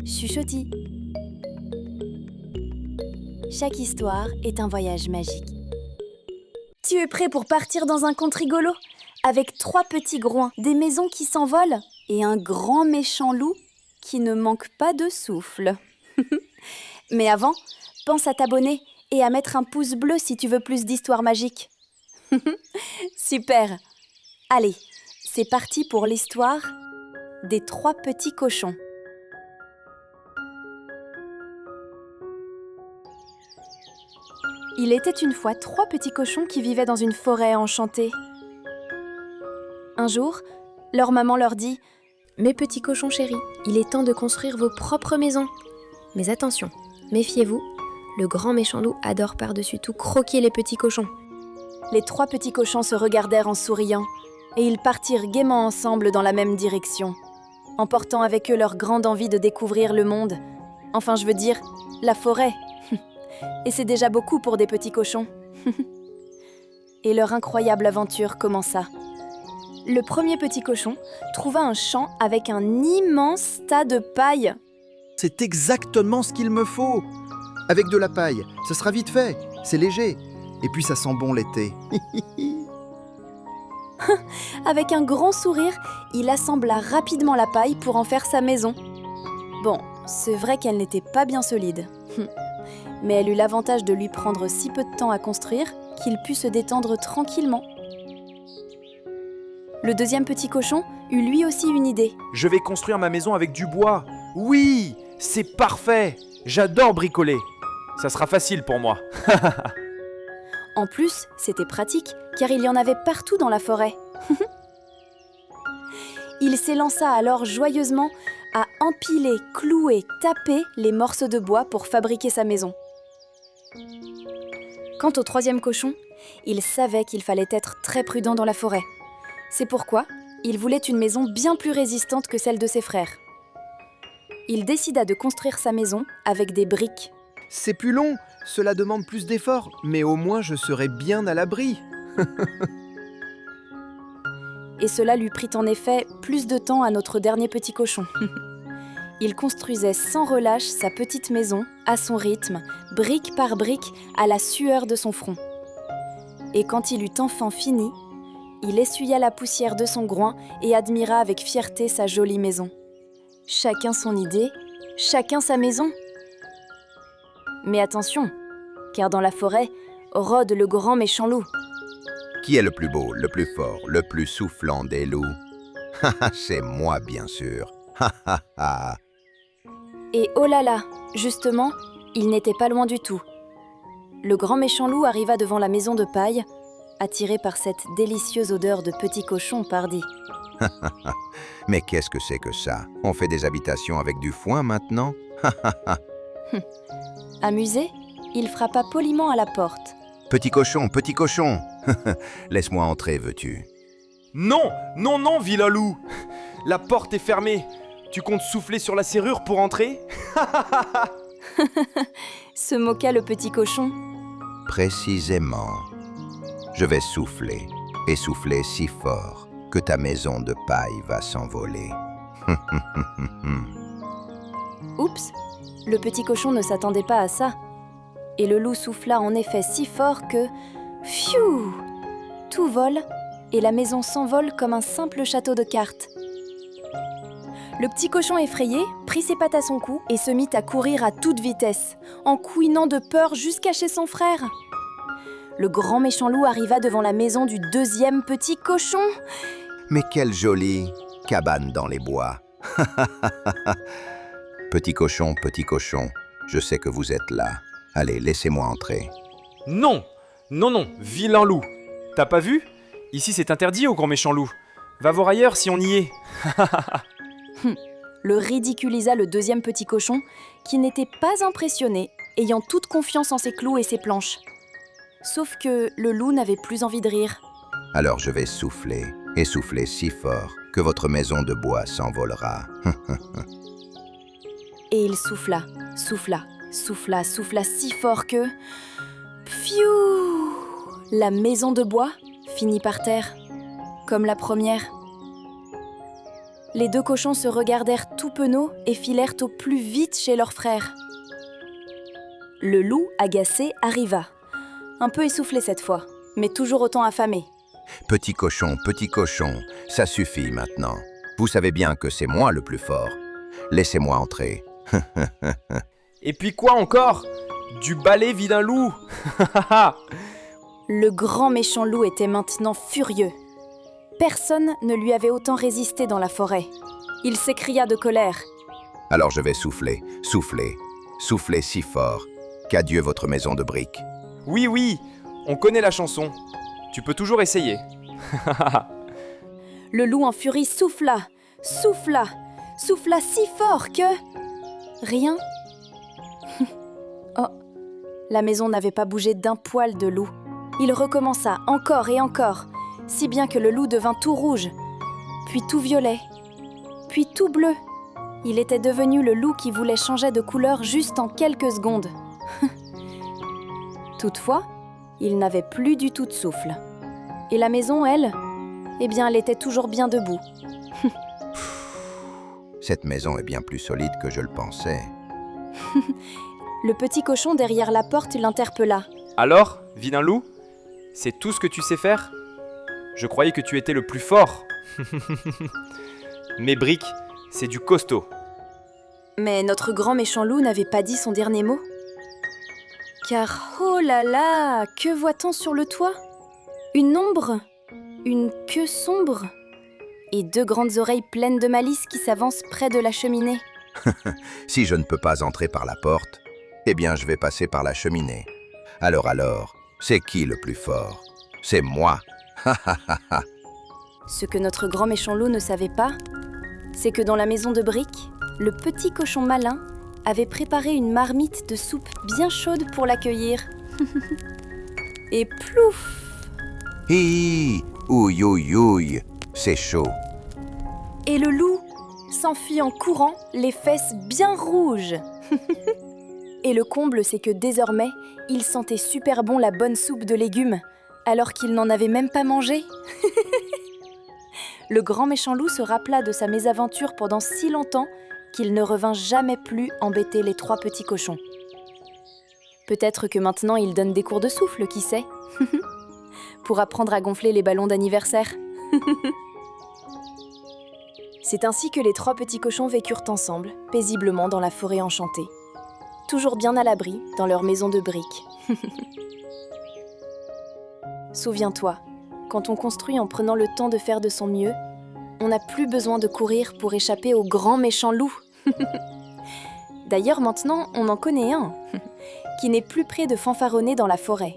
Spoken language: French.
chuchotis. Chaque histoire est un voyage magique. Tu es prêt pour partir dans un conte rigolo? Avec 3 petits groins, des maisons qui s'envolent et un grand méchant loup qui ne manque pas de souffle. Mais avant, pense à t'abonner et à mettre un pouce bleu si tu veux plus d'histoires magiques. Super! Allez, c'est parti pour l'histoire des 3 petits cochons. Il était une fois 3 petits cochons qui vivaient dans une forêt enchantée. Un jour, leur maman leur dit « Mes petits cochons chéris, il est temps de construire vos propres maisons. Mais attention, méfiez-vous, le grand méchant loup adore par-dessus tout croquer les petits cochons. » Les 3 petits cochons se regardèrent en souriant et ils partirent gaiement ensemble dans la même direction, emportant avec eux leur grande envie de découvrir le monde. Enfin, je veux dire, la forêt. Et c'est déjà beaucoup pour des petits cochons. Et leur incroyable aventure commença. Le premier petit cochon trouva un champ avec un immense tas de paille. C'est exactement ce qu'il me faut. Avec de la paille, ce sera vite fait, c'est léger. Et puis ça sent bon l'été. Avec un grand sourire, il assembla rapidement la paille pour en faire sa maison. Bon, c'est vrai qu'elle n'était pas bien solide. Mais elle eut l'avantage de lui prendre si peu de temps à construire qu'il put se détendre tranquillement. Le deuxième petit cochon eut lui aussi une idée. Je vais construire ma maison avec du bois. Oui, c'est parfait. J'adore bricoler. Ça sera facile pour moi. En plus, c'était pratique, car il y en avait partout dans la forêt. Il s'élança alors joyeusement à empiler, clouer, taper les morceaux de bois pour fabriquer sa maison. Quant au troisième cochon, il savait qu'il fallait être très prudent dans la forêt. C'est pourquoi il voulait une maison bien plus résistante que celle de ses frères. Il décida de construire sa maison avec des briques. C'est plus long, cela demande plus d'efforts, mais au moins je serai bien à l'abri. Et cela lui prit en effet plus de temps à notre dernier petit cochon. Il construisait sans relâche sa petite maison, à son rythme, brique par brique, à la sueur de son front. Et quand il eut enfin fini, il essuya la poussière de son groin et admira avec fierté sa jolie maison. Chacun son idée, chacun sa maison. Mais attention, car dans la forêt rôde le grand méchant loup. Qui est le plus beau, le plus fort, le plus soufflant des loups? C'est moi, bien sûr. Et oh là là, justement, il n'était pas loin du tout. Le grand méchant loup arriva devant la maison de paille, attiré par cette délicieuse odeur de petit cochon, pardi. Mais qu'est-ce que c'est que ça? On fait des habitations avec du foin maintenant? Amusé, il frappa poliment à la porte. Petit cochon, laisse-moi entrer, veux-tu? Non, non, non, vilain loup. La porte est fermée. Tu comptes souffler sur la serrure pour entrer? Se moqua le petit cochon. Précisément. Je vais souffler, et souffler si fort que ta maison de paille va s'envoler. Oups, le petit cochon ne s'attendait pas à ça. Et le loup souffla en effet si fort que... Pfiou! Tout vole, et la maison s'envole comme un simple château de cartes. Le petit cochon effrayé prit ses pattes à son cou et se mit à courir à toute vitesse, en couinant de peur jusqu'à chez son frère. Le grand méchant loup arriva devant la maison du deuxième petit cochon. Mais quelle jolie cabane dans les bois. Petit cochon, je sais que vous êtes là. Allez, laissez-moi entrer. Non, non, non, vilain loup. T'as pas vu? Ici, c'est interdit au grand méchant loup. Va voir ailleurs si on y est. Le ridiculisa le deuxième petit cochon, qui n'était pas impressionné, ayant toute confiance en ses clous et ses planches. Sauf que le loup n'avait plus envie de rire. Alors je vais souffler, et souffler si fort que votre maison de bois s'envolera. Et il souffla, souffla, souffla, souffla si fort que... Pfiou! La maison de bois finit par terre, comme la première. Les deux cochons se regardèrent tout penauds et filèrent au plus vite chez leur frère. Le loup, agacé, arriva. Un peu essoufflé cette fois, mais toujours autant affamé. Petit cochon, ça suffit maintenant. Vous savez bien que c'est moi le plus fort. Laissez-moi entrer. Et puis quoi encore? Du balai vilain loup. Le grand méchant loup était maintenant furieux. Personne ne lui avait autant résisté dans la forêt. Il s'écria de colère. Alors je vais souffler, souffler si fort qu'adieu votre maison de briques. Oui, oui, on connaît la chanson. Tu peux toujours essayer. Le loup en furie souffla si fort que... Rien. Oh, la maison n'avait pas bougé d'un poil de loup. Il recommença encore et encore, si bien que le loup devint tout rouge, puis tout violet, puis tout bleu. Il était devenu le loup qui voulait changer de couleur juste en quelques secondes. Toutefois, il n'avait plus du tout de souffle. Et la maison, elle, eh bien, elle était toujours bien debout. Cette maison est bien plus solide que je le pensais. Le petit cochon derrière la porte l'interpella. Alors, vilain loup, c'est tout ce que tu sais faire? Je croyais que tu étais le plus fort. Mes briques, c'est du costaud. Mais notre grand méchant loup n'avait pas dit son dernier mot. Car, oh là là, que voit-on sur le toit? Une ombre, une queue sombre et deux grandes oreilles pleines de malice qui s'avancent près de la cheminée. Si je ne peux pas entrer par la porte, eh bien je vais passer par la cheminée. Alors, c'est qui le plus fort? C'est moi. Ce que notre grand méchant loup ne savait pas, c'est que dans la maison de briques, le petit cochon malin avait préparé une marmite de soupe bien chaude pour l'accueillir. Et plouf! Hi, ouille, ouille, ouille, c'est chaud. Et le loup s'enfuit en courant, les fesses bien rouges. Et le comble, c'est que désormais, il sentait super bon la bonne soupe de légumes, alors qu'il n'en avait même pas mangé. Le grand méchant loup se rappela de sa mésaventure pendant si longtemps qu'il ne revint jamais plus embêter les trois petits cochons. Peut-être que maintenant il donne des cours de souffle, qui sait? Pour apprendre à gonfler les ballons d'anniversaire. C'est ainsi que les trois petits cochons vécurent ensemble, paisiblement dans la forêt enchantée. Toujours bien à l'abri dans leur maison de briques. Souviens-toi, quand on construit en prenant le temps de faire de son mieux, on n'a plus besoin de courir pour échapper au grand méchant loup. D'ailleurs, maintenant, on en connaît un, qui n'est plus près de fanfaronner dans la forêt.